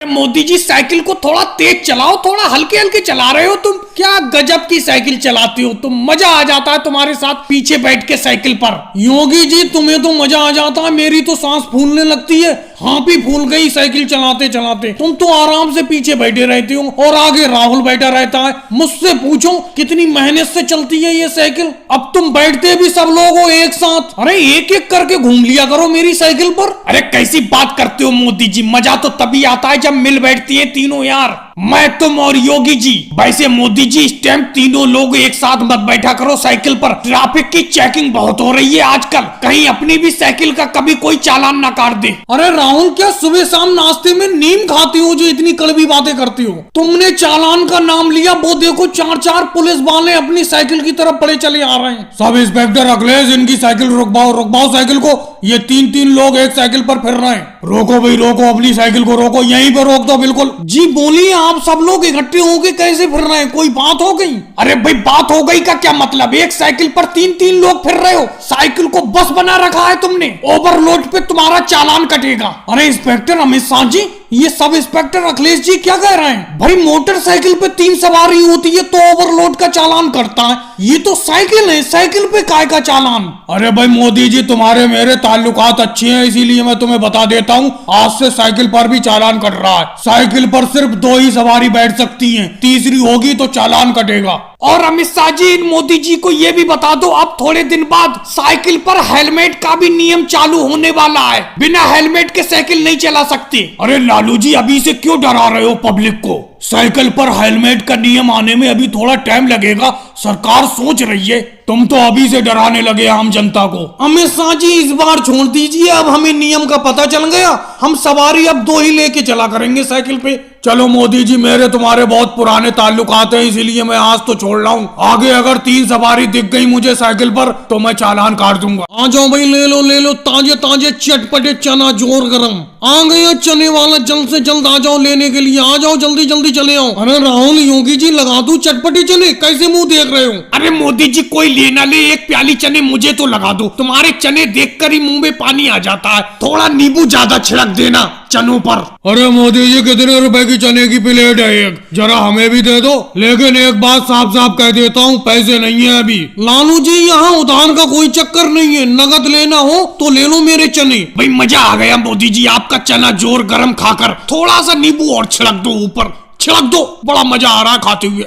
Modi ji cycle को थोड़ा तेज चलाओ, थोड़ा हल्के हल्के चला रहे हो तुम। क्या गजब की साइकिल चलाती हो तुम, मजा आ जाता है तुम्हारे साथ पीछे बैठ के साइकिल पर। योगी जी तुम्हें तो मजा आ जाता है, मेरी तो सांस फूलने लगती है। हाँ भी फूल गई साइकिल चलाते चलाते। तुम तो आराम से पीछे बैठे रहते हो और आगे राहुल बैठा रहता है। मुझसे पूछो कितनी मेहनत से चलती है ये साइकिल। अब तुम बैठते भी सब लोग हो एक साथ, अरे एक एक करके घूम लिया करो मेरी साइकिल पर। अरे कैसी बात करते हो मोदी जी, मजा तो तभी आता है जब मिल बैठती है तीनों यार, मैं तुम और योगी जी। वैसे मोदी जी इस टाइम तीनों लोग एक साथ मत बैठा करो साइकिल पर, ट्रैफिक की चेकिंग बहुत हो रही है आजकल, कहीं अपनी भी साइकिल का कभी कोई चालान ना काट दे। अरे राहुल क्या सुबह शाम नाश्ते में नीम खाती हो जो इतनी कड़वी बातें करती हो। तुमने चालान का नाम लिया, वो देखो चार चार पुलिस वाले अपनी साइकिल की तरफ बड़े चले आ रहे हैं। सब इंस्पेक्टर अखिलेश इनकी साइकिल रुकवाओ, रुकवाओ साइकिल को। ये तीन तीन लोग एक साइकिल पर फिर रहे हैं। रोको भाई रोको, अपनी साइकिल को रोको, यहीं पर रोक दो बिल्कुल। जी बोलिए, आप सब लोग इकट्ठे होके कैसे फिर रहे हैं, कोई बात हो गई? अरे भाई बात हो गई का क्या मतलब, एक साइकिल पर तीन तीन लोग फिर रहे हो, साइकिल को बस बना रखा है तुमने, ओवरलोड पे तुम्हारा चालान कटेगा। अरे इंस्पेक्टर अमित शाह जी, ये सब इंस्पेक्टर अखिलेश जी क्या कह रहे हैं? भाई मोटरसाइकिल पे तीन सवारी होती है तो ओवरलोड का चालान करता है, ये तो साइकिल है, साइकिल पे काय का चालान? अरे भाई मोदी जी तुम्हारे मेरे ताल्लुकात अच्छे हैं, इसीलिए मैं तुम्हें बता देता हूँ, आज से साइकिल पर भी चालान कट रहा है। साइकिल पर सिर्फ दो ही सवारी बैठ सकती है, तीसरी होगी तो चालान कटेगा। और अमित शाह जी इन मोदी जी को ये भी बता दो, अब थोड़े दिन बाद साइकिल पर हेलमेट का भी नियम चालू होने वाला है, बिना हेलमेट के साइकिल नहीं चला सकते। अरे लालू जी अभी से क्यों डरा रहे हो पब्लिक को? साइकिल पर हेलमेट का नियम आने में अभी थोड़ा टाइम लगेगा, सरकार सोच रही है, तुम तो अभी से डराने लगे आम जनता को। अमित शाह जी इस बार छोड़ दीजिए, अब हमें नियम का पता चल गया, हम सवारी अब दो ही लेके चला करेंगे साइकिल पे। चलो मोदी जी मेरे तुम्हारे बहुत पुराने ताल्लुकात हैं, इसीलिए मैं आज तो छोड़ रहा हूँ, आगे अगर तीन सवारी दिख गई मुझे साइकिल पर तो मैं चालान काट दूंगा। आ जाओ भाई ले लो ताजे ताजे चटपटे चना जोर गरम, आ गया चने वाला, जल्द से जल्द आ जाओ लेने के लिए, आ जाओ जल्दी जल्दी चले आओ। अरे राहुल योगी जी लगा दूं चटपटे चने, कैसे मुंह देख रहे हो? अरे मोदी जी कोई लेना ले, एक प्याली चने मुझे तो लगा दो, तुम्हारे चने देखकर ही मुंह में पानी आ जाता है, थोड़ा नींबू ज्यादा छिड़क देना चनों पर। अरे मोदी जी कितने रुपए की चने की प्लेट है एक, जरा हमें भी दे दो, लेकिन एक बात साफ साफ कह देता हूँ, पैसे नहीं है अभी। लालू जी यहाँ उधार का कोई चक्कर नहीं है, नगद लेना हो तो ले लो मेरे चने। भाई मजा आ गया मोदी जी आपका चना जोर गरम खाकर, थोड़ा सा नींबू और छिड़क दो ऊपर, छिड़क दो, बड़ा मजा आ रहा है खाते हुए।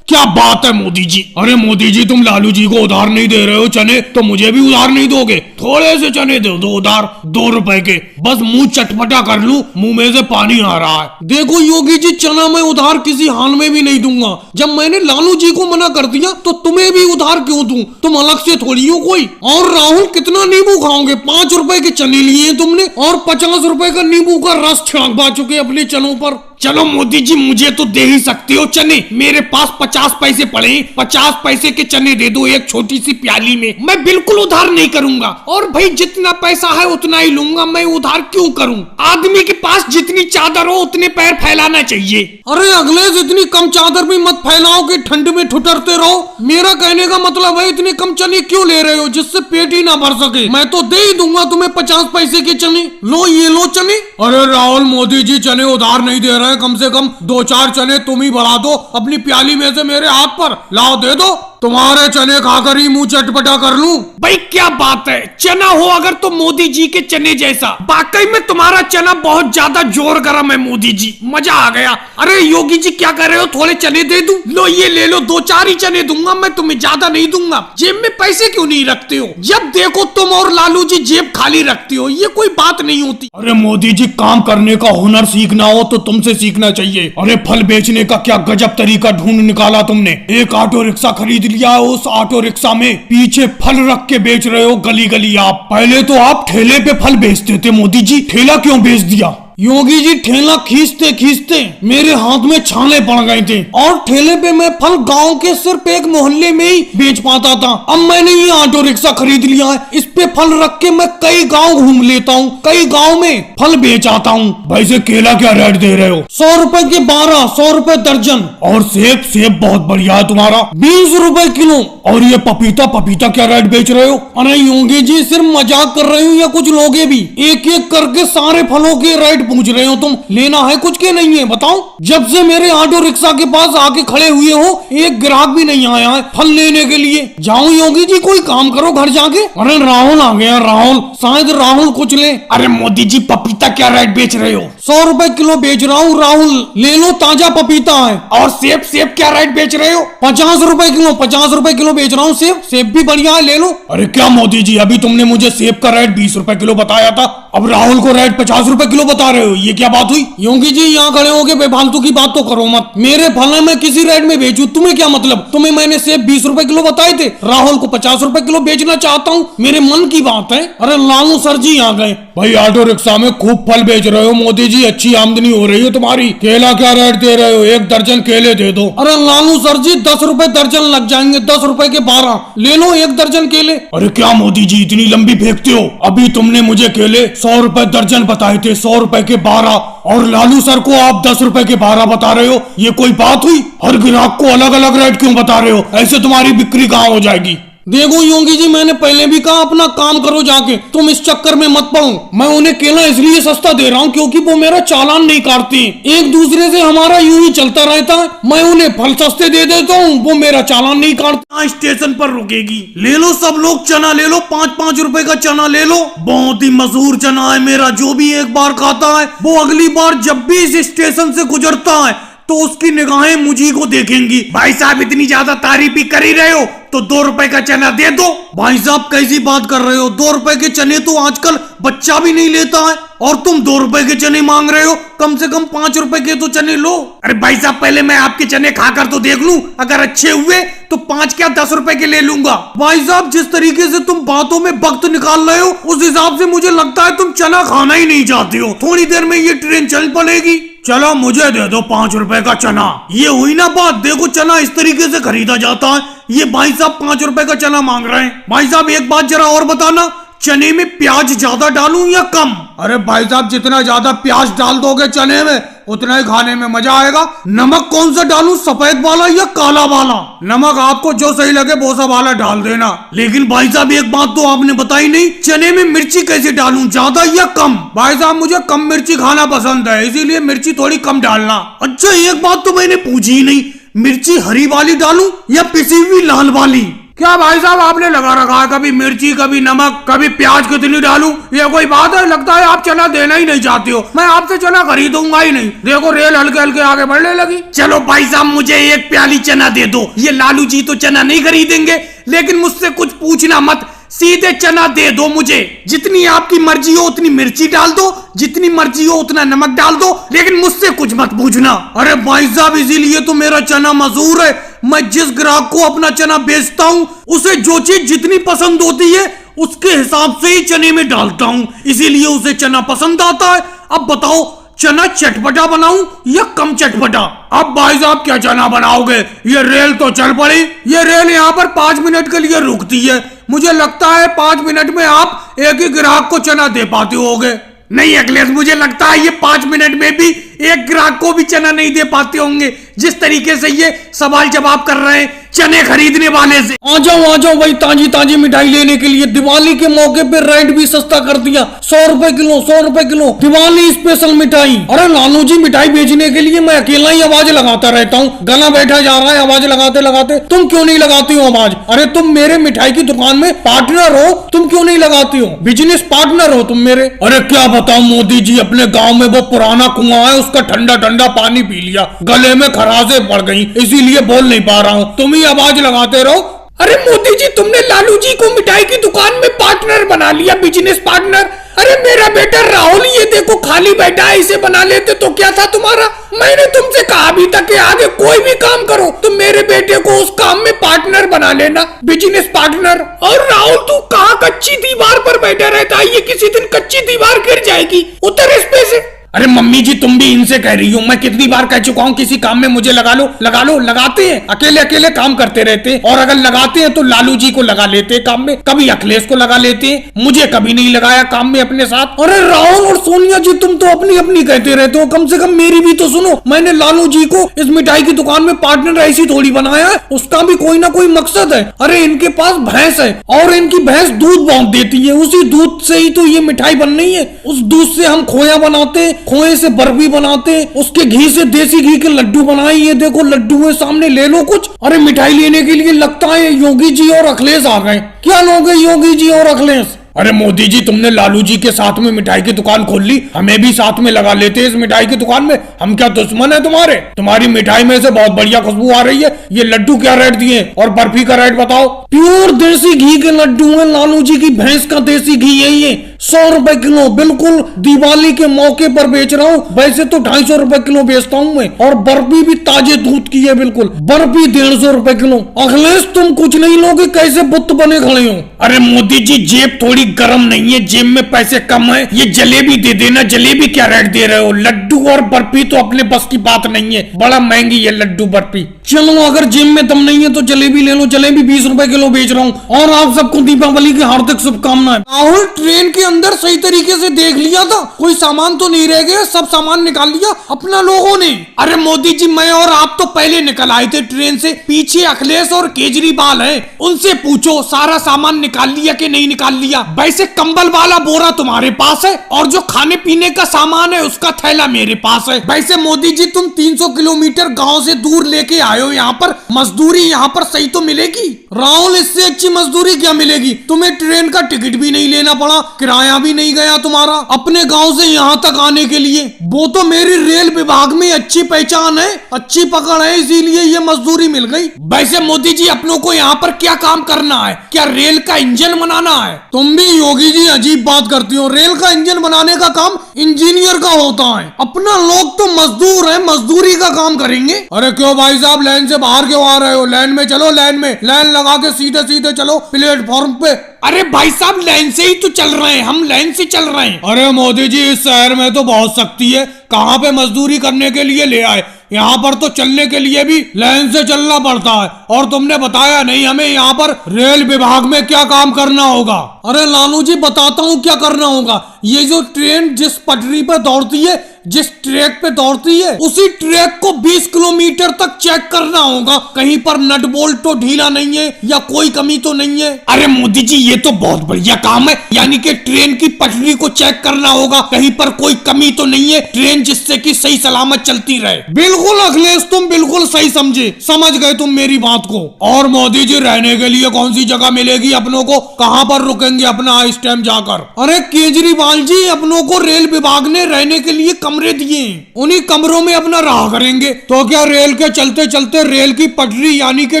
क्या बात है मोदी जी? अरे मोदी जी तुम लालू जी को उधार नहीं दे रहे हो चने, तो मुझे भी उधार नहीं दोगे? थोड़े से चने दे दो उधार, 2 रुपए के, बस मुंह चटपटा कर लूं, मुंह में से पानी आ रहा है। देखो योगी जी चना मैं उधार किसी हाल में भी नहीं दूंगा, जब मैंने लालू जी को मना कर दिया तो तुम्हें भी उधार क्यों दूं, तुम अलग से थोड़ी हो कोई। और राहुल कितना नींबू खाओगे, 5 रुपए के चने लिए तुमने और 50 रुपए का नींबू का रस छिड़कवा चुके अपने चनों पर। चलो मोदी जी मुझे तो दे ही सकते हो चने, मेरे पास 50 पैसे पड़े, 50 पैसे के चने दे दो एक छोटी सी प्याली में, मैं बिल्कुल उधार नहीं करूंगा। और भाई जितना पैसा है उतना ही लूंगा, मैं उधार क्यों करूं? आदमी के पास जितनी चादर हो उतने पैर फैलाना चाहिए। अरे अखिलेश इतनी कम चादर भी मत फैलाओ कि ठंड में ठुठरते रहो, मेरा कहने का मतलब है इतने कम चने क्यों ले रहे हो जिससे पेट ही ना भर सके? मैं तो दे ही दूंगा तुम्हें 50 पैसे के चने, लो ये लो चने। अरे राहुल मोदी जी चने उधार नहीं दे रहे, कम से कम 2-4 चने तुम ही बढ़ा दो अपनी प्याली में से मेरे हाथ पर, लाओ दे दो, तुम्हारे चने खाकर ही मुंह चटपटा कर लूं। भाई क्या बात है, चना हो अगर तो मोदी जी के चने जैसा, वाकई में तुम्हारा चना बहुत ज्यादा जोर गरम है मोदी जी, मजा आ गया। अरे योगी जी क्या कर रहे हो, थोड़े चने दे दूं? लो ये ले लो, 2-4 ही चने दूंगा मैं तुम्हें, ज्यादा नहीं दूंगा। जेब में पैसे क्यों नहीं रखते हो? जब देखो तुम और लालू जी जेब खाली रखते हो, ये कोई बात नहीं होती। अरे मोदी जी काम करने का हुनर सीखना हो तो तुमसे सीखना चाहिए। अरे फल बेचने का क्या गजब तरीका ढूंढ निकाला तुमने, एक ऑटो रिक्शा खरीद लिया, उस ऑटो रिक्शा में पीछे फल रख के बेच रहे हो गली गली। आप पहले तो आप ठेले पे फल बेचते थे मोदी जी, ठेला क्यों बेच दिया? योगी जी ठेला खींचते खींचते मेरे हाथ में छाले पड़ गए थे और ठेले पे मैं फल गांव के सिर्फ एक मोहल्ले में ही बेच पाता था। अब मैंने ये ऑटो रिक्शा खरीद लिया है, इस पे फल रख के मैं कई गांव घूम लेता हूँ, कई गांव में फल बेच आता हूँ। वैसे केला क्या रेट दे रहे हो? 100 रुपए के 12, 100 रुपए दर्जन। और सेब? सेब बहुत बढ़िया है तुम्हारा, 20 रुपए किलो। और ये पपीता? पपीता क्या रेट बेच रहे हो? अरे योगी जी सिर्फ मजाक कर रहे हो या कुछ लोगे भी? एक एक करके सारे फलों के रेट रेट पूछ रहे हो तुम? लेना है कुछ के नहीं है बताओ? जब से मेरे ऑटो रिक्शा के पास आके खड़े हुए हो एक ग्राहक भी नहीं आया है फल लेने के लिए। जाओ योगी जी कोई काम करो घर जाके। अरे राहुल आ गया, राहुल, शायद राहुल कुछ ले। अरे मोदी जी पपीता क्या रेट बेच रहे हो? 100 रुपए किलो बेच रहा हूँ राहुल, ले लो ताजा पपीता है। और सेब, सेब क्या रेट बेच रहे हो? 50 रुपए किलो, 50 रुपए किलो बेच रहा हूँ सेब, सेब भी बढ़िया है ले लो। अरे क्या मोदी जी अभी तुमने मुझे सेब का रेट 20 रुपए किलो बताया था, अब राहुल को रेट 50 रुपए किलो बता रहे हो, ये क्या बात हुई? योगी जी यहाँ खड़े होके बेफालतू की बात तो करो मत। मेरे फल मैं किसी रेट में बेचूं तुम्हें क्या मतलब? तुम्हें मैंने सेब 20 रुपए किलो बताए थे, राहुल को 50 रुपए किलो बेचना चाहता हूँ, मेरे मन की बात है। अरे लालू सर जी आ गए। भाई ऑटो रिक्शा में खूब फल बेच रहे हो मोदी जी, अच्छी आमदनी हो रही है तुम्हारी। केला क्या रेट दे रहे हो? 1 दर्जन केले दे दो। अरे लालू सर जी 10 रुपए दर्जन लग जाएंगे, 10 रुपए के 12, ले लो 1 दर्जन केले। अरे क्या मोदी जी इतनी लंबी फेंकते हो? अभी तुमने मुझे केले 100 रुपए दर्जन बताए थे, 100 रुपए के 12, और लालू सर को आप 10 रुपए के 12 बता रहे हो, ये कोई बात हुई? हर ग्राहक को अलग अलग रेट क्यों बता रहे हो? ऐसे तुम्हारी बिक्री कहाँ हो जाएगी? देखो योगी जी मैंने पहले भी कहा अपना काम करो जाके, तुम इस चक्कर में मत पड़ो। मैं उन्हें केला इसलिए सस्ता दे रहा हूँ क्योंकि वो मेरा चालान नहीं काटते, एक दूसरे से हमारा यूं ही चलता रहता है। मैं उन्हें फल सस्ते दे देता हूँ, वो मेरा चालान नहीं काटते। स्टेशन पर रुकेगी, ले लो सब लोग चना ले लो, 5-5 रुपए का चना ले लो, बहुत ही मशहूर चना है मेरा, जो भी एक बार खाता है वो अगली बार जब भी इस स्टेशन से गुजरता है तो उसकी निगाहें मुझी को देखेंगी। भाई साहब इतनी ज्यादा तारीफ ही कर ही रहे हो तो 2 रुपए का चना दे दो। भाई साहब कैसी बात कर रहे हो? 2 रुपए के चने तो आजकल बच्चा भी नहीं लेता है और तुम 2 रुपए के चने मांग रहे हो? कम से कम 5 रुपए के तो चने लो। अरे भाई साहब पहले मैं आपके चने खाकर तो देख लूं, अगर अच्छे हुए तो 5 क्या 10 रुपए के ले लूंगा। भाई साहब जिस तरीके से तुम बातों में वक्त निकाल रहे हो उस हिसाब से मुझे लगता है तुम चना खाना ही नहीं चाहते हो। थोड़ी देर में ये ट्रेन चल पड़ेगी। चलो मुझे दे दो 5 रुपए का चना। ये हुई ना बात, देखो चना इस तरीके से खरीदा जाता है। ये भाई साहब 5 रुपए का चना मांग रहे हैं। भाई साहब एक बात जरा और बताना, चने में प्याज ज्यादा डालूं या कम? अरे भाई साहब जितना ज्यादा प्याज डाल दोगे चने में उतना ही खाने में मजा आएगा। नमक कौन सा डालूं, सफेद वाला या काला वाला? नमक आपको जो सही लगे वो सा वाला डाल देना। लेकिन भाई साहब एक बात तो आपने बताई नहीं, चने में मिर्ची कैसे डालूं, ज्यादा या कम? भाई साहब मुझे कम मिर्ची खाना पसंद है, इसीलिए मिर्ची थोड़ी कम डालना। अच्छा एक बात तो मैंने पूछी ही नहीं, मिर्ची हरी वाली डालूं या पिसी हुई लाल वाली? क्या भाई साहब आपने लगा रखा है, कभी मिर्ची कभी नमक कभी प्याज कितनी डालूं? ये कोई बात है? लगता है आप चना देना ही नहीं चाहते हो। मैं आपसे चना खरीदूंगा ही नहीं। देखो रेल हल्के हल्के आगे बढ़ने लगी। चलो भाई साहब मुझे 1 प्याली चना दे दो। ये लालू जी तो चना नहीं खरीदेंगे, लेकिन मुझसे कुछ पूछना मत, सीधे चना दे दो मुझे। जितनी आपकी मर्जी हो उतनी मिर्ची डाल दो, जितनी मर्जी हो उतना नमक डाल दो, लेकिन मुझसे कुछ मत पूछना। अरे भाई साहब इसीलिए तो मेरा चना मशहूर है। मैं जिस ग्राहक को अपना चना बेचता हूँ उसे जो चीज जितनी पसंद होती है उसके हिसाब से ही चने में डालता हूँ, इसीलिए उसे चना पसंद आता है। अब बताओ चना चटपटा बनाऊं या कम चटपटा? अब भाई साहब क्या चना बनाओगे? ये रेल तो चल पड़ी। ये रेल यहाँ पर 5 मिनट के लिए रुकती है, मुझे लगता है 5 मिनट में आप एक ही ग्राहक को चना दे पाते होगे। नहीं अखिलेश मुझे लगता है ये 5 मिनट में भी एक ग्राहक को भी चना नहीं दे पाते होंगे, जिस तरीके से ये सवाल जवाब कर रहे हैं चने खरीदने वाले से। आ जाओ भाई ताजी ताजी मिठाई लेने के लिए। दिवाली के मौके पे रेट भी सस्ता कर दिया, 100 रुपए किलो, 100 रुपए किलो दिवाली स्पेशल मिठाई। अरे लालू जी मिठाई बेचने के लिए मैं अकेला ही आवाज लगाता रहता हूँ, गला बैठा जा रहा है आवाज लगाते लगाते। तुम क्यों नहीं लगाती हो आवाज? अरे तुम मेरे मिठाई की दुकान में पार्टनर हो, तुम क्यों नहीं लगाती हो? बिजनेस पार्टनर हो तुम मेरे। अरे क्या बताऊं मोदी जी, अपने गाँव में वो पुराना कुआं है उसका ठंडा ठंडा पानी पी लिया, गले में खराशे पड़ गई, इसीलिए बोल नहीं पा रहा हूँ। तुम ही आवाज लगाते रहो। अरे मोदी जी तुमने लालू जी को मिठाई की दुकान में पार्टनर बना लिया, बिजनेस पार्टनर। अरे मेरा बेटा राहुल ये देखो खाली बैठा है, इसे बना लेते तो क्या था तुम्हारा? मैंने तुमसे कहा भी था कि आगे कोई भी काम करो तो मेरे बेटे को उस काम में पार्टनर बना लेना, बिजनेस पार्टनर। और राहुल तू कहाँ कच्ची दीवार पर बैठा रहता है, ये किसी दिन कच्ची दीवार गिर जाएगी, उतर इस पे से। अरे मम्मी जी तुम भी इनसे कह रही हो, मैं कितनी बार कह चुका हूँ किसी काम में मुझे लगा लो लगा लो। लगाते हैं अकेले अकेले काम करते रहते हैं, और अगर लगाते हैं तो लालू जी को लगा लेते हैं काम में, कभी अखिलेश को लगा लेते हैं, मुझे कभी नहीं लगाया काम में अपने साथ। अरे राहुल और सोनिया जी तुम तो अपनी अपनी कहते रहते हो, कम से कम मेरी भी तो सुनो। मैंने लालू जी को इस मिठाई की दुकान में पार्टनर ऐसी थोड़ी बनाया है, उसका भी कोई ना कोई मकसद है। अरे इनके पास भैंस है और इनकी भैंस दूध बहुत देती है, उसी दूध से ही तो ये मिठाई बन रही है। उस दूध से हम खोया बनाते हैं, खोए से बर्फी बनाते, उसके घी से देसी घी के लड्डू बनाए। ये देखो लड्डू है सामने, ले लो कुछ। अरे मिठाई लेने के लिए लगता है योगी जी और अखिलेश आ गए। क्या लोगे योगी जी और अखिलेश? अरे मोदी जी, तुमने लालू जी के साथ में मिठाई की दुकान खोल ली, हमें भी साथ में लगा लेते इस मिठाई की दुकान में। हम क्या दुश्मन है तुम्हारे? तुम्हारी मिठाई में से बहुत बढ़िया खुशबू आ रही है। ये लड्डू क्या रेट दिए और बर्फी का रेट बताओ? प्योर देसी घी के लड्डू है, लालू जी की भैंस का देसी घी है ये। 100 रुपए किलो, बिल्कुल दिवाली के मौके पर बेच रहा हूँ। वैसे तो 250 रुपए किलो बेचता हूँ मैं। और बर्फी भी ताजे दूध की है, बिल्कुल। बर्फी 150 रुपए किलो। अखिलेश तुम कुछ नहीं लोगे, कैसे बुत बने खड़े हो? अरे मोदी जी, जेब थोड़ी गरम नहीं है, जेब में पैसे कम है। ये जलेबी दे देना। जलेबी क्या रेट दे रहे हो? लड्डू और बर्फी तो अपने बस की बात नहीं है, बड़ा महंगी है लड्डू बर्फी। चलो अगर जेब में दम नहीं है तो जलेबी ले लो। जलेबी 20 रुपए किलो बेच रहा हूँ। और आप सबको दीपावली की हार्दिक शुभकामनाएं। राहुल, ट्रेन के अंदर सही तरीके से देख लिया था, कोई सामान तो नहीं रह गया? सब सामान निकाल लिया अपना लोगों ने? अरे मोदी जी, मैं और आप तो पहले निकल आए थे ट्रेन से। पीछे अखिलेश और केजरीवाल है, उनसे पूछो सारा सामान निकाल लिया कि नहीं निकाल लिया। वैसे कंबल वाला बोरा तुम्हारे पास है और जो खाने पीने का सामान है उसका थैला मेरे पास है। वैसे मोदी जी, तुम 300 किलोमीटर गांव से दूर लेके आए हो यहाँ पर, मजदूरी यहाँ पर सही तो मिलेगी? राहुल, इससे अच्छी मजदूरी क्या मिलेगी? तुम्हें ट्रेन का टिकट भी नहीं लेना पड़ा, किराया भी नहीं गया तुम्हारा अपने गांव से यहाँ तक आने के लिए। वो तो मेरी रेल विभाग में अच्छी पहचान है, अच्छी पकड़ है, इसीलिए ये मजदूरी मिल गई। वैसे मोदी जी, अपनों को यहाँ पर क्या काम करना है? क्या रेल का इंजन बनाना है? तुम भी योगी जी अजीब बात करती हो। रेल का इंजन बनाने का काम इंजीनियर का होता है, अपना लोग तो मजदूर है, मजदूरी का काम करेंगे। अरे क्यों भाई साहब, लाइन से बाहर क्यों आ रहे हो? लाइन में चलो, लाइन में लाइन लगा के सीधे सीधे चलो प्लेटफॉर्म पे। अरे भाई साहब, लाइन से ही तो चल रहे हैं, हम लाइन से चल रहे हैं। अरे मोदी जी, इस शहर में तो बहुत सख्ती है, कहाँ पे मजदूरी करने के लिए ले आए? यहाँ पर तो चलने के लिए भी लाइन से चलना पड़ता है। और तुमने बताया नहीं हमें यहाँ पर रेल विभाग में क्या काम करना होगा। अरे लालू जी, बताता हूँ क्या करना होगा। ये जो ट्रेन जिस पटरी पर दौड़ती है, जिस ट्रैक पे दौड़ती है, उसी ट्रैक को 20 किलोमीटर तक चेक करना होगा, कहीं पर नट बोल्ट तो ढीला नहीं है या कोई कमी तो नहीं है। अरे मोदी जी, ये तो बहुत बढ़िया काम है। यानी कि ट्रेन की पटरी को चेक करना होगा, कहीं पर कोई कमी तो नहीं है, ट्रेन जिससे कि सही सलामत चलती रहे। बिल्कुल अखिलेश, तुम बिल्कुल सही समझे, समझ गए तुम मेरी बात को। और मोदी जी, रहने के लिए कौन सी जगह मिलेगी अपनों को? कहाँ पर रुकेंगे अपना इस टाइम जाकर? अरे केजरीवाल जी, अपनों को रेल विभाग ने रहने के लिए कमरे दिए, उन्हीं कमरों में अपना रहा करेंगे। तो क्या रेल के चलते चलते रेल की पटरी यानी के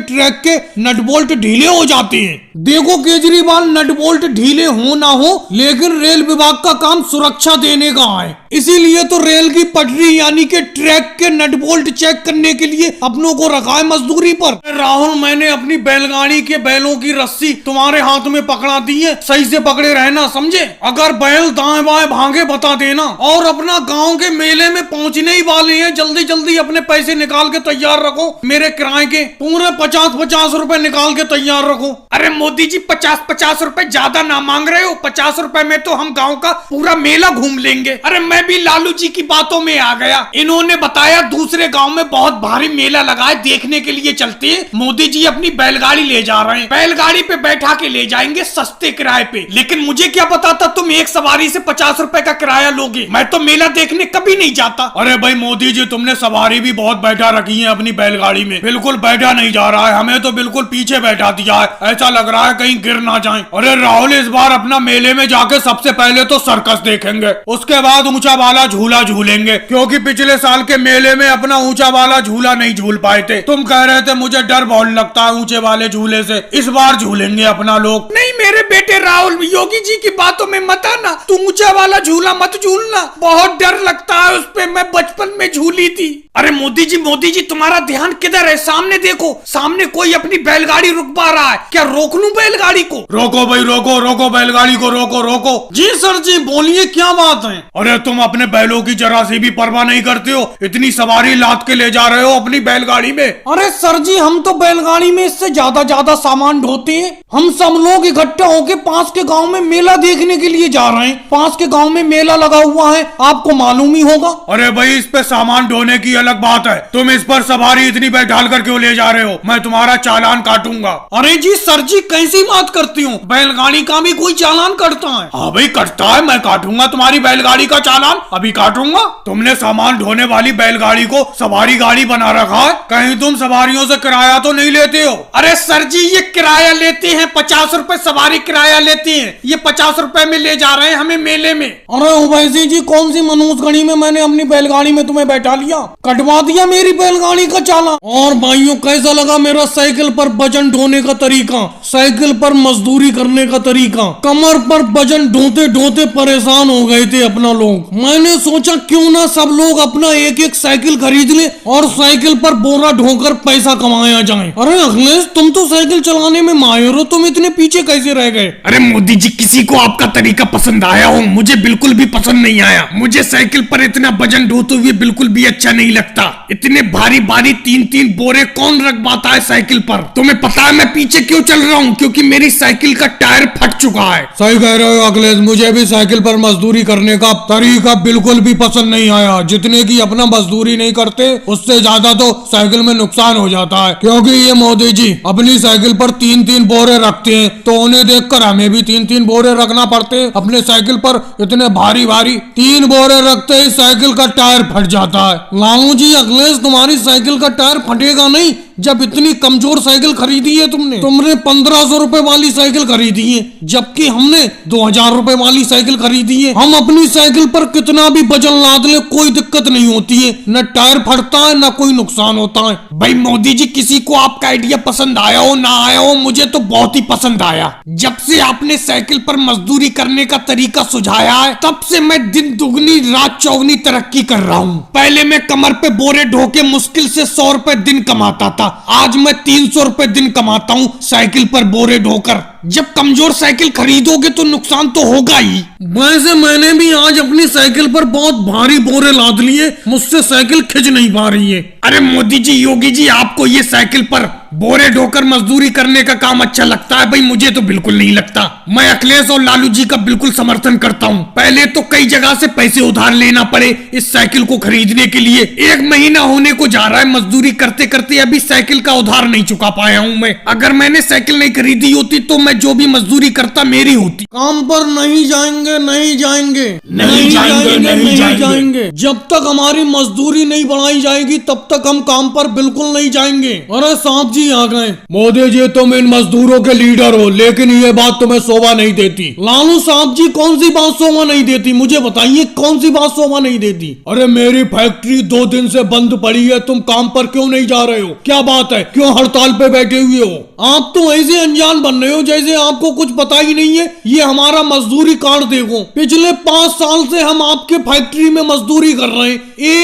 ट्रैक के नट बोल्ट ढीले हो जाते हैं? देखो केजरीवाल, नट बोल्ट ढीले हो ना हो, लेकिन रेल विभाग का काम सुरक्षा देने का है, इसीलिए तो रेल की पटरी यानी के ट्रैक के नट बोल्ट चेक करने के लिए अपनों को रखा है मजदूरी पर। राहुल, मैंने अपनी बैलगाड़ी के बैलों की रस्सी तुम्हारे हाथ में पकड़ा दी है, सही से पकड़े रहना, समझे? अगर बैल दाएं बाएं भागे बता देना। और अपना गांव के मेले में पहुंचने ही वाले हैं, जल्दी जल्दी अपने पैसे निकाल के तैयार रखो। मेरे किराए के पूरे 50-50 रुपए निकाल के तैयार रखो। अरे मोदी जी, 50-50 रुपए ज्यादा ना मांग रहे हो? 50 रुपए में तो हम गांव का पूरा मेला घूम लेंगे। अरे मैं भी लालू जी की बातों में आ गया, इन्होंने बताया दूसरे गांव में बहुत भारी मेला लगा है, देखने के लिए चलते हैं। मोदी जी अपनी बैलगाड़ी ले जा रहे हैं, बैलगाड़ी पे बैठा के ले जाएंगे सस्ते किराए पे। लेकिन मुझे क्या पता था तुम एक सवारी से 50 रुपए का किराया लोगे, मैं तो मेला देखने कभी नहीं जाता। अरे भाई मोदी जी, तुमने सवारी भी बहुत बैठा रखी है अपनी बैलगाड़ी में, बिल्कुल बैठा नहीं जा रहा है, हमें तो बिल्कुल पीछे बैठा दिया है, ऐसा लग रहा है कहीं गिर ना जाए। अरे राहुल, इस बार अपना मेले में जाके सबसे पहले तो सर्कस देखेंगे, उसके बाद ऊंचा वाला झूला झूलेंगे, क्योंकि पिछले साल के मेले में अपना ऊंचा वाला झूला नहीं झूल पाए थे। तुम कह रहे थे मुझे डर बहुत लगता है ऊंचे वाले झूले से, इस बार झूलेंगे अपना लोग। नहीं मेरे बेटे राहुल, योगी जी की बातों में मत आना, तू ऊंचा वाला झूला मत झूलना, बहुत डर लगता है उस पे, मैं बचपन में झूली थी। अरे मोदी जी तुम्हारा ध्यान किधर है? सामने देखो, सामने कोई अपनी बैलगाड़ी रुकवा रहा है, क्या रोक लूं बैलगाड़ी को? रोको भाई, रोको रोको बैलगाड़ी को, रोको रोको। जी सर जी, बोलिए क्या बात है? अरे तुम अपने बैलों की जरा सी भी परवाह नहीं करते हो, इतनी सवारी लाद के ले जा रहे हो अपनी बैलगाड़ी में। अरे सर जी, हम तो बैलगाड़ी में इससे ज्यादा सामान ढोते हैं, हम सब लोग इकट्ठा होके पास के गांव में मेला देखने के लिए जा रहे हैं, पास के गांव में मेला लगा हुआ है, आपको मालूम ही होगा। अरे भाई, इस पे सामान ढोने की अलग बात है, तुम इस पर सवारी इतनी बैठाल कर क्यों ले जा रहे हो? मैं तुम्हारा चालान काटूंगा। अरे जी सर जी, कैसी बात करती हूँ, बैलगाड़ी का भी कोई चालान कटता है? हाँ भाई कटता है, मैं काटूंगा तुम्हारी बैलगाड़ी का चालान। चालान अभी काटूंगा। तुमने सामान ढोने वाली बैलगाड़ी को सवारी गाड़ी बना रखा है, कहीं तुम सवारियों से किराया तो नहीं लेते हो? अरे सर जी, ये किराया लेते हैं, 50 रुपए सवारी किराया लेती है। ये 50 रुपए में ले जा रहे हैं हमें मेले में। अरे उवैसी जी, कौन सी मनुष्यगढ़ी में मैंने अपनी बैलगाड़ी में तुम्हें बैठा लिया, कटवा दिया मेरी बैलगाड़ी का चालान। और भाइयों, कैसा लगा मेरा साइकिल पर वजन ढोने का तरीका, साइकिल पर मजदूरी करने का तरीका? कमर पर वजन ढोते ढोते परेशान हो गए थे अपना लोग। मैंने सोचा क्यों ना सब लोग अपना एक एक साइकिल खरीद ले और साइकिल पर बोरा ढोकर पैसा कमाया जाए। अरे अखिलेश, तुम तो साइकिल चलाने में माहिर हो, तुम इतने पीछे कैसे रह गए? अरे मोदी जी, किसी को आपका तरीका पसंद आया हो? मुझे बिल्कुल भी पसंद नहीं आया। मुझे साइकिल पर इतना वजन ढोते हुए बिल्कुल भी अच्छा नहीं लगता। इतने भारी भारी 3-3 बोरे कौन रख पाता है साइकिल पर? तुम्हें पता है मैं पीछे क्यों चल रहा हूँ? क्योंकि मेरी साइकिल का टायर फट चुका है। सही कह रहे हो अखिलेश, मुझे भी साइकिल पर मजदूरी करने का तरीका बिल्कुल भी पसंद नहीं आया। जितने की अपना मजदूरी नहीं करते, उससे ज्यादा तो साइकिल में नुकसान हो जाता है। क्योंकि ये मोदी जी अपनी साइकिल पर 3-3 बोरे रखते हैं, तो उन्हें देखकर हमें भी 3-3 बोरे रखना पड़ते हैं अपने साइकिल पर। इतने भारी भारी 3 बोरे रखते ही साइकिल का टायर फट जाता है। लालू जी, अखिलेश, तुम्हारी साइकिल का टायर फटेगा नहीं जब इतनी कमजोर साइकिल खरीदी है तुमने। 1500 रुपए वाली साइकिल खरीदी है, जबकि हमने 2000 रुपए वाली साइकिल खरीदी है। हम अपनी साइकिल पर कितना भी वजन लाद ले, कोई दिक्कत नहीं होती है, न टायर फटता है न कोई नुकसान होता है। भाई मोदी जी, किसी को आपका आइडिया पसंद आया हो ना आया हो, मुझे तो बहुत ही पसंद आया। जब से आपने साइकिल पर मजदूरी करने का तरीका सुझाया है, तब से मैं दिन दुगनी रात चौगनी तरक्की कर रहा हूँ। पहले मैं कमर पे बोरे ढो के मुश्किल से 100 रुपए दिन कमाता था, आज मैं 300 रुपए दिन कमाता हूँ साइकिल पर बोरे ढोकर। जब कमजोर साइकिल खरीदोगे तो नुकसान तो होगा ही। वैसे मैंने भी आज अपनी साइकिल पर बहुत भारी बोरे लाद लिए, मुझसे साइकिल खिंच नहीं पा रही है। अरे मोदी जी, योगी जी, आपको ये साइकिल पर बोरे ढोकर मजदूरी करने का काम अच्छा लगता है? भाई मुझे तो बिल्कुल नहीं लगता। मैं अखिलेश और लालू जी का बिल्कुल समर्थन करता हूँ। पहले तो कई जगह से पैसे उधार लेना पड़े इस साइकिल को खरीदने के लिए। 1 महीना होने को जा रहा है मजदूरी करते करते, अभी साइकिल का उधार नहीं चुका पाया हूँ मैं। अगर मैंने साइकिल नहीं खरीदी होती तो मैं जो भी मजदूरी करता मेरी होती। काम पर नहीं जाएंगे, नहीं जाएंगे, नहीं जाएंगे, नहीं जाएंगे। जब तक हमारी मजदूरी नहीं बढ़ाई जाएगी तब तक हम काम पर बिल्कुल नहीं जाएंगे। अरे साहब जी आ गए। मोदी जी, तुम इन मजदूरों के लीडर हो, लेकिन ये बात तुम्हें शोभा नहीं देती। लालू साहब जी, कौन सी बात शोभा नहीं देती? मुझे बताइए, कौन सी बात शोभा नहीं देती? अरे मेरी फैक्ट्री 2 दिन से बंद पड़ी है, तुम काम पर क्यों नहीं जा रहे हो? क्या बात है, क्यों हड़ताल पे बैठे हुए हो? आप तो ऐसे अनजान बन रहे हो जैसे आपको कुछ पता ही नहीं है। ये हमारा मजदूरी कार्ड देखो, पिछले 5 साल से हम आपके फैक्ट्री में मजदूरी कर रहे हैं,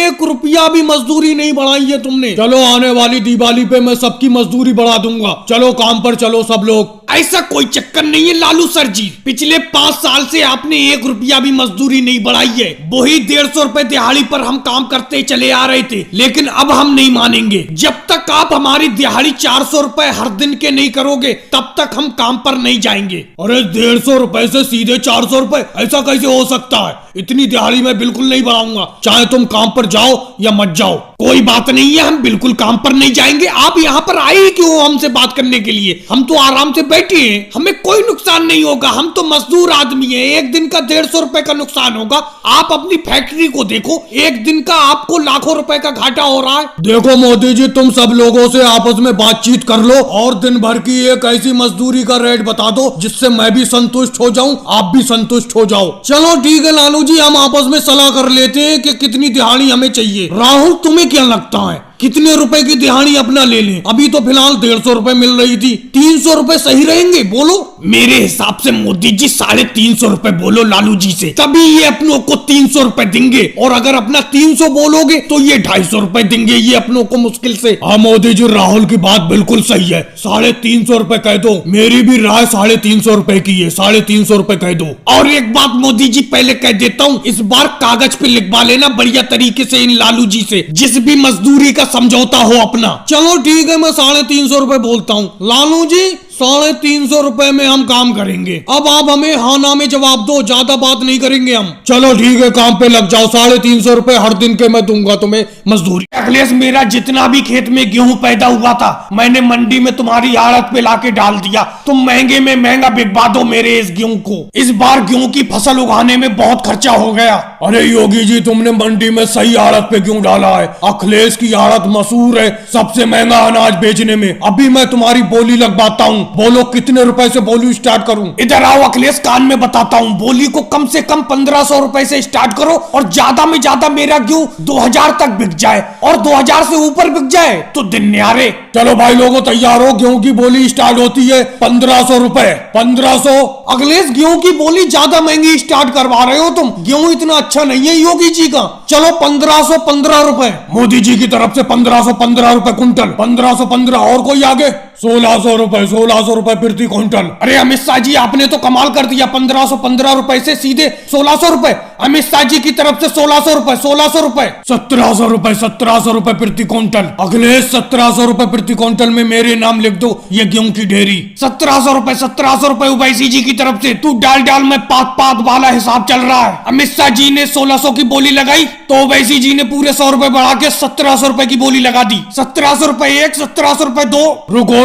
1 रुपया भी मजदूरी नहीं बढ़ाई है तुमने। चलो, आने वाली दिवाली पे मैं सबकी मजदूरी बढ़ा दूंगा। चलो काम पर चलो सब लोग। ऐसा कोई चक्कर नहीं है लालू सर जी, पिछले 5 साल से आपने 1 रुपया भी मजदूरी नहीं बढ़ाई है। वही 150 रुपए दिहाड़ी पर हम काम करते चले आ रहे थे, लेकिन अब हम नहीं मानेंगे। जब तक आप हमारी दिहाड़ी 400 रुपए हर दिन के नहीं करोगे, तब तक हम काम पर नहीं जाएंगे। अरे 150 रुपए से सीधे 400 रुपए, ऐसा कैसे हो सकता है? इतनी दिहाड़ी मैं बिल्कुल नहीं बढ़ाऊंगा, चाहे तुम काम पर जाओ या मत जाओ। कोई बात नहीं है, हम बिल्कुल काम पर नहीं जाएंगे। आप यहाँ पर आए ही क्यों हमसे बात करने के लिए? हम तो आराम से बैठे हैं, हमें कोई नुकसान नहीं होगा। हम तो मजदूर आदमी हैं, 1 दिन का 150 रुपए का नुकसान होगा। आप अपनी फैक्ट्री को देखो, 1 दिन का आपको लाखों रुपए का घाटा हो रहा है। देखो मोदी जी, तुम सब लोगों से आपस में बातचीत कर लो और दिन भर की एक ऐसी मजदूरी का रेट बता दो जिससे मैं भी संतुष्ट हो जाऊं, आप भी संतुष्ट हो जाओ। चलो ठीक है लालू जी, हम आपस में सलाह कर लेते हैं कि कितनी दिहाड़ी हमें चाहिए। राहुल, तुम्हें क्या लगता है कितने रुपए की दिहाड़ी अपना ले लें? अभी तो फिलहाल 150 रुपए मिल रही थी, 300 रुपए सही रहेंगे? बोलो। मेरे हिसाब से मोदी जी 350 रुपए बोलो लालू जी से, तभी ये अपनों को 300 रुपए देंगे। और अगर अपना 300 बोलोगे तो ये 250 रुपए देंगे ये अपनों को मुश्किल से। हाँ मोदी जी, राहुल की बात बिल्कुल सही है, 350 रुपए कह दो। मेरी भी राय 350 रुपए की है, 350 रुपए कह दो। और एक बात मोदी जी पहले कह देता हूँ, इस बार कागज पे लिखवा लेना बढ़िया तरीके से इन लालू जी से, जिस भी मजदूरी का समझौता हो अपना। चलो ठीक है, मैं 350 रुपए बोलता हूँ। लालू जी 350 रुपए में हम काम करेंगे। अब आप हमें हाँ ना में जवाब दो, ज्यादा बात नहीं करेंगे हम। चलो ठीक है, काम पे लग जाओ। 350 रुपए हर दिन के मैं दूंगा तुम्हें मजदूरी। अखिलेश, मेरा जितना भी खेत में गेहूं पैदा हुआ था मैंने मंडी में तुम्हारी आड़त पे लाके डाल दिया। तुम महंगे में महंगा बिकवा दो मेरे इस गेहूं को। इस बार गेहूं की फसल उगाने में बहुत खर्चा हो गया। अरे योगी जी, तुमने मंडी में सही आड़त पे क्यों डाला है? अखिलेश की आड़त मशहूर है सबसे महंगा अनाज बेचने में। अभी मैं तुम्हारी बोली लगवाता हूँ। बोलो कितने रुपए से बोली स्टार्ट करूँ? इधर आओ अखिलेश, कान में बताता हूँ। बोली को कम से कम 1500 रुपए से स्टार्ट करो और ज्यादा में ज्यादा मेरा गेहूं 2000 तक बिक जाए और 2000 से ऊपर बिक जाए तो दिन न्यारे। चलो भाई लोगों तैयार हो, गेहूं की बोली स्टार्ट होती है 1500 रुपए। 1500। अखिलेश, गेहूं की बोली ज्यादा महंगी स्टार्ट करवा रहे हो तुम। गेहूं इतना अच्छा नहीं है योगी जी का। चलो 1515 रुपए। मोदी जी की तरफ से 1515 रुपए कुंटल। 1515। और कोई आगे? 1600 रुपए। 1600 रुपए प्रति क्विंटल। अरे अमित शाह जी, आपने तो कमाल कर दिया। 1515 रुपए से सीधे 1600 रुपए। अमित शाह जी की तरफ से 1600 रुपए। 1600 रुपए। 1700 रुपए। 1700 रुपए प्रति क्विंटल। अखिलेश, 1700 रुपए प्रति क्विंटल में मेरे नाम लिख दो ये गेहूं की ढेरी। 1700 रुपए। 1700 रुपए उवैसी जी की तरफ से। तू डाल डाल में पात पात वाला हिसाब चल रहा है। अमित शाह जी ने 1600 की बोली लगाई तो उवैसी जी ने पूरे 100 रुपए बढ़ा के 1700 रुपए की बोली लगा दी। 1700 रुपए एक, 1700 रुपए दो।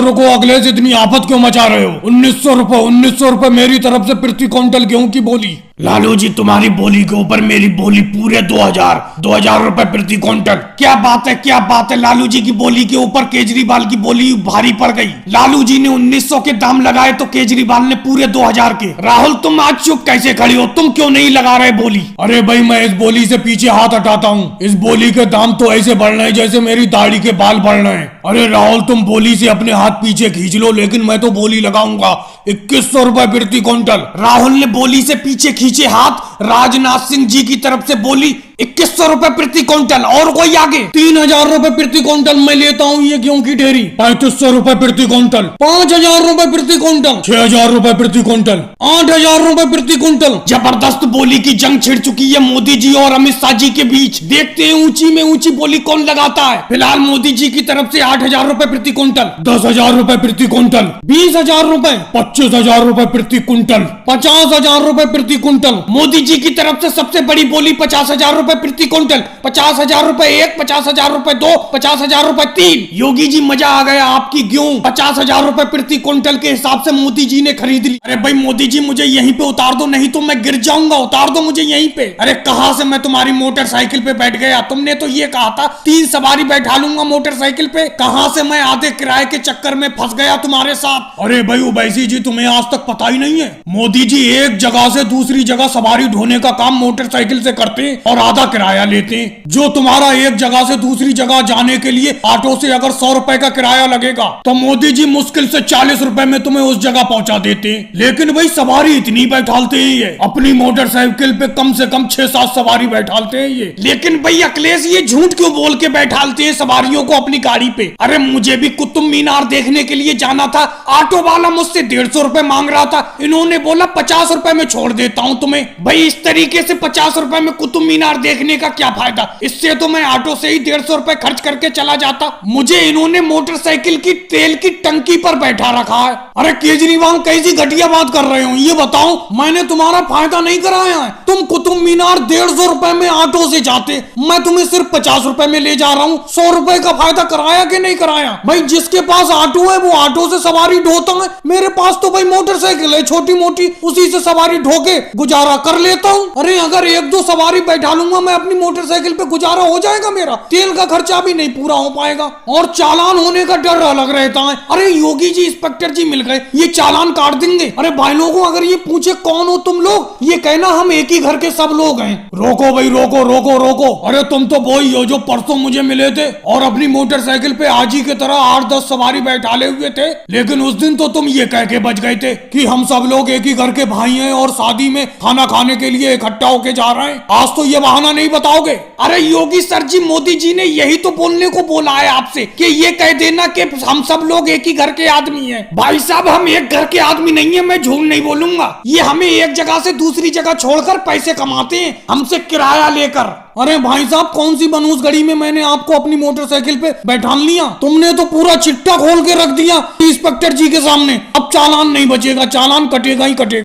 रुको अखिलेश, इतनी आफत क्यों मचा रहे हो? 1900 रुपए। 1900 रुपए मेरी तरफ से प्रति क्विंटल गेहूं की बोली। लालू जी, तुम्हारी बोली के ऊपर मेरी बोली पूरे 2000 रुपए प्रति क्विंटल। क्या बात है, क्या बात है। लालू जी की बोली के ऊपर केजरीवाल की बोली भारी पड़ गई। लालू जी ने 1900 के दाम लगाए तो केजरीवाल ने पूरे 2000 के। राहुल, तुम आज चुप कैसे खड़ी हो? तुम क्यों नहीं लगा रहे बोली? अरे भाई, मैं इस बोली से पीछे हाथ हटाता हूँ। इस बोली के दाम तो ऐसे बढ़ रहे हैं जैसे मेरी दाढ़ी के बाल बढ़ रहे हैं। अरे राहुल, तुम बोली से अपने हाथ पीछे खींच लो, लेकिन मैं तो बोली लगाऊंगा 2100 रुपए प्रति क्विंटल। राहुल ने बोली से पीछे खींचे हाथ। राजनाथ सिंह जी की तरफ से बोली 2100 रुपए प्रति क्विंटल। और कोई आगे? 3000 रुपए प्रति क्विंटल मैं लेता हूँ ये गेहूं की ढेरी। 3500 रुपए प्रति क्विंटल। 5000 रुपए प्रति क्विंटल। 6000 रुपए प्रति क्विंटल। 8000 रुपए प्रति क्विंटल। जबरदस्त बोली की जंग छिड़ चुकी है मोदी जी और अमित शाह जी के बीच। देखते हैं ऊंची में ऊंची बोली कौन लगाता है। फिलहाल मोदी जी की तरफ से 8000 रुपए प्रति क्विंटल। 10,000 रुपए प्रति क्विंटल। 20,000 रुपए। 25,000 रुपए प्रति क्विंटल। 50,000 रुपए प्रति क्विंटल। मोदी जी की तरफ से सबसे बड़ी बोली 50,000 रुपए प्रति क्विंटल। 50,000 रुपए एक, 50,000 रुपए दो, 50,000 रुपए तीन। योगी जी, मजा आ गया। आपकी गेहूं 50,000 रुपए प्रति क्विंटल के हिसाब से मोदी जी ने खरीद ली। अरे भाई मोदी जी, मुझे यहीं पे उतार दो, नहीं तो मैं गिर जाऊंगा। उतार दो मुझे यहीं पे। अरे कहां से मैं तुम्हारी मोटरसाइकिल पे बैठ गया? तुमने तो ये कहा था 3 सवारी बैठा लूंगा मोटरसाइकिल पे। कहां से मैं आधे किराए के चक्कर में फंस गया तुम्हारे साथ। अरे भाई उवैसी जी, तुम्हें आज तक पता ही नहीं है। मोदी जी एक जगह से दूसरी जगह सवारी ढोने का काम मोटरसाइकिल से करते हैं और आधा किराया लेते हैं। जो तुम्हारा एक जगह से दूसरी जगह जाने के लिए ऑटो से अगर 100 रुपए का किराया लगेगा तो मोदी जी मुश्किल से 40 रुपए में तुम्हें उस जगह पहुंचा देते हैं। लेकिन भाई सवारी इतनी बैठालते हैं ये। अपनी मोटरसाइकिल पे कम से कम 6-7 सवारी बैठालते हैं ये। लेकिन भाई अखिलेश, ये झूठ क्यों बोल के बैठालते हैं सवारियों को अपनी गाड़ी पे? अरे मुझे भी कुतुब मीनार देखने के लिए जाना था। ऑटो वाला मुझसे 150 रुपए मांग रहा था। इन्होंने बोला 50 रुपए में छोड़ देता हूं तुम्हें। भाई इस तरीके से 50 रुपए में कुतुब मीनार देखने का क्या फायदा? इससे तो मैं ऑटो से ही 150 रुपए खर्च करके चला जाता। मुझे इन्होंने मोटरसाइकिल की तेल की टंकी पर बैठा रखा है। अरे केजरीवाल, कैसी घटिया बात कर रहे हो? ये बताओ, मैंने तुम्हारा फायदा नहीं कराया है। तुम कुतुब मीनार 150 रुपए में ऑटो से जाते, मैं तुम्हें सिर्फ 50 रुपए में ले जा रहा हूँ। 100 रुपए का फायदा कराया कि नहीं कराया? भाई जिसके पास ऑटो है वो ऑटो से सवारी ढोता है। मेरे पास तो भाई मोटरसाइकिल है छोटी मोटी, उसी से सवारी ढोके गुजारा कर लेता हूँ। अरे अगर 1-2 सवारी बैठा लूंगा मैं अपनी मोटरसाइकिल पे, गुजारा हो जाएगा मेरा। तेल का खर्चा भी नहीं पूरा हो पाएगा और चालान होने का डर अलग रहता है। अरे योगी जी, इंस्पेक्टर जी मिल गए, ये चालान काट देंगे। अरे भाई लोगों, अगर ये पूछे कौन हो तुम लोग, ये कहना हम एक ही घर के सब लोग हैं। रोको भाई, रोको रोको रोको। अरे तुम तो वही हो जो परसों मुझे मिले थे और अपनी मोटरसाइकिल पे आज ही की तरह 8-10 सवारी बैठाले हुए थे। लेकिन उस दिन तो तुम ये कह के बच गए थे कि हम सब लोग एक ही घर के भाई हैं और शादी में खाना खाने के लिए इकट्ठा होके जा रहे हैं। आज तो ये बहाना नहीं बताओगे? अरे योगी सर जी, मोदी जी ने यही तो बोलने को बोला है आपसे कि ये कह देना कि हम सब लोग एक ही घर के आदमी हैं। भाई साहब, हम एक घर के आदमी नहीं है, मैं झूठ नहीं बोलूंगा। ये हमें एक जगह से दूसरी जगह छोड़कर पैसे कमाते हैं, हमसे किराया लेकर। अरे भाई साहब, कौन सी बनूस घड़ी में मैंने आपको अपनी मोटरसाइकिल पे बैठा लिया? तुमने तो पूरा चिट्टा खोल के रख दिया इंस्पेक्टर जी के सामने। अब चालान नहीं बचेगा, चालान कटेगा ही कटेगा।